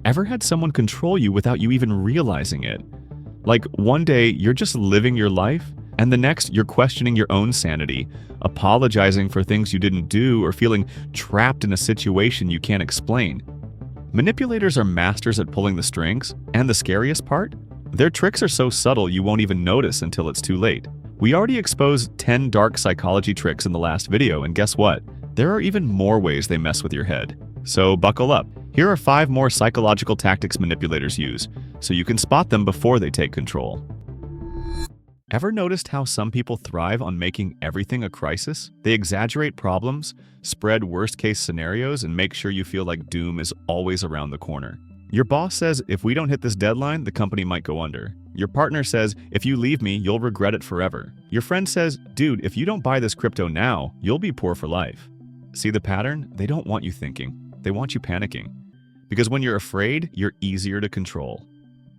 Ever had someone control you without you even realizing it? Like one day you're just living your life, and the next you're questioning your own sanity, apologizing for things you didn't do, or feeling trapped in a situation you can't explain. Manipulators are masters at pulling the strings, and the scariest part? Their tricks are so subtle you won't even notice until it's too late. We already exposed 10 dark psychology tricks in the last video, and guess what? There are even more ways they mess with your head. So buckle up. Here are 5 more psychological tactics manipulators use, so you can spot them before they take control. Ever noticed how some people thrive on making everything a crisis? They exaggerate problems, spread worst-case scenarios, and make sure you feel like doom is always around the corner. Your boss says, if we don't hit this deadline, the company might go under. Your partner says, if you leave me, you'll regret it forever. Your friend says, dude, if you don't buy this crypto now, you'll be poor for life. See the pattern? They don't want you thinking. They want you panicking. Because when you're afraid, you're easier to control.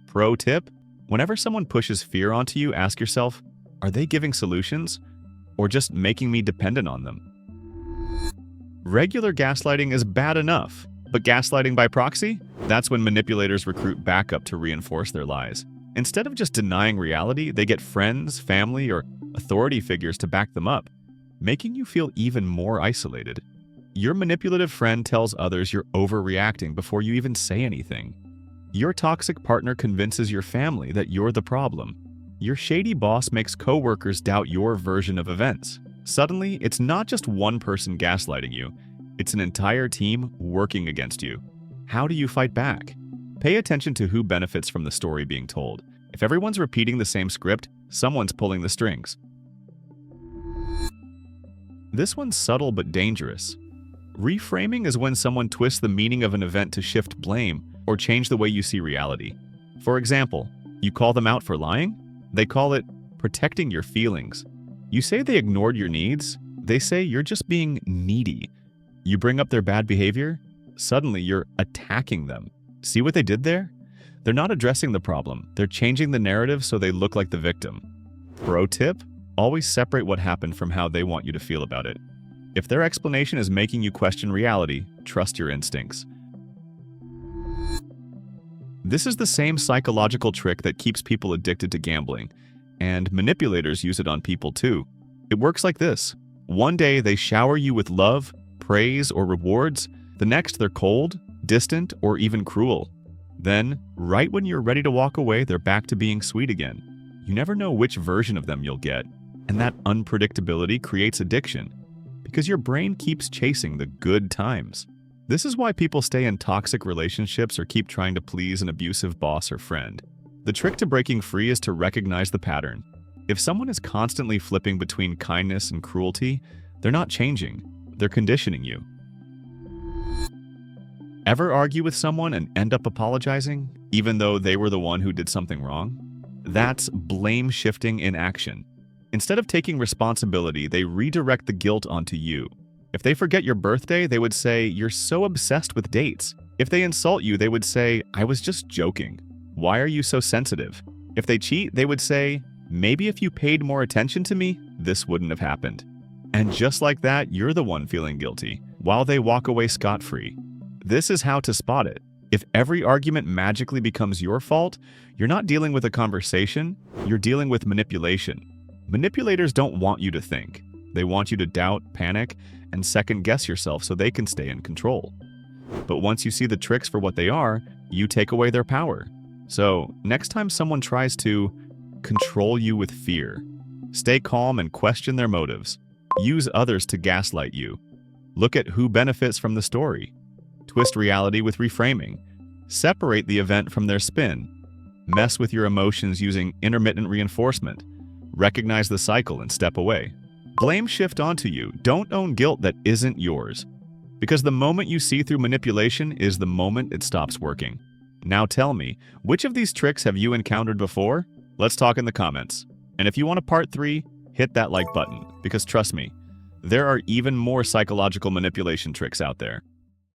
Pro tip: whenever someone pushes fear onto you, ask yourself, are they giving solutions or just making me dependent on them? Regular gaslighting is bad enough, but gaslighting by proxy? That's when manipulators recruit backup to reinforce their lies. Instead of just denying reality, they get friends, family, or authority figures to back them up, making you feel even more isolated. Your manipulative friend tells others you're overreacting before you even say anything. Your toxic partner convinces your family that you're the problem. Your shady boss makes coworkers doubt your version of events. Suddenly, it's not just one person gaslighting you, it's an entire team working against you. How do you fight back? Pay attention to who benefits from the story being told. If everyone's repeating the same script, someone's pulling the strings. This one's subtle but dangerous. Reframing is when someone twists the meaning of an event to shift blame or change the way you see reality. For example, you call them out for lying? They call it protecting your feelings. You say they ignored your needs? They say you're just being needy. You bring up their bad behavior? Suddenly you're attacking them. See what they did there? They're not addressing the problem. They're changing the narrative so they look like the victim. Pro tip: always separate what happened from how they want you to feel about it. If their explanation is making you question reality, trust your instincts. This is the same psychological trick that keeps people addicted to gambling, and manipulators use it on people too. It works like this. One day they shower you with love, praise, or rewards. The next they're cold, distant, or even cruel. Then, right when you're ready to walk away, they're back to being sweet again. You never know which version of them you'll get, and that unpredictability creates addiction, because your brain keeps chasing the good times. This is why people stay in toxic relationships or keep trying to please an abusive boss or friend. The trick to breaking free is to recognize the pattern. If someone is constantly flipping between kindness and cruelty, they're not changing, they're conditioning you. Ever argue with someone and end up apologizing, even though they were the one who did something wrong? That's blame shifting in action. Instead of taking responsibility, they redirect the guilt onto you. If they forget your birthday, they would say, you're so obsessed with dates. If they insult you, they would say, I was just joking. Why are you so sensitive? If they cheat, they would say, maybe if you paid more attention to me, this wouldn't have happened. And just like that, you're the one feeling guilty, while they walk away scot-free. This is how to spot it. If every argument magically becomes your fault, you're not dealing with a conversation, you're dealing with manipulation. Manipulators don't want you to think. They want you to doubt, panic, and second-guess yourself so they can stay in control. But once you see the tricks for what they are, you take away their power. So, next time someone tries to control you with fear, stay calm and question their motives. Use others to gaslight you. Look at who benefits from the story. Twist reality with reframing. Separate the event from their spin. Mess with your emotions using intermittent reinforcement. Recognize the cycle and step away. Blame shift onto you. Don't own guilt that isn't yours. Because the moment you see through manipulation is the moment it stops working. Now tell me, which of these tricks have you encountered before? Let's talk in the comments. And if you want a part 3, hit that like button, because trust me, there are even more psychological manipulation tricks out there.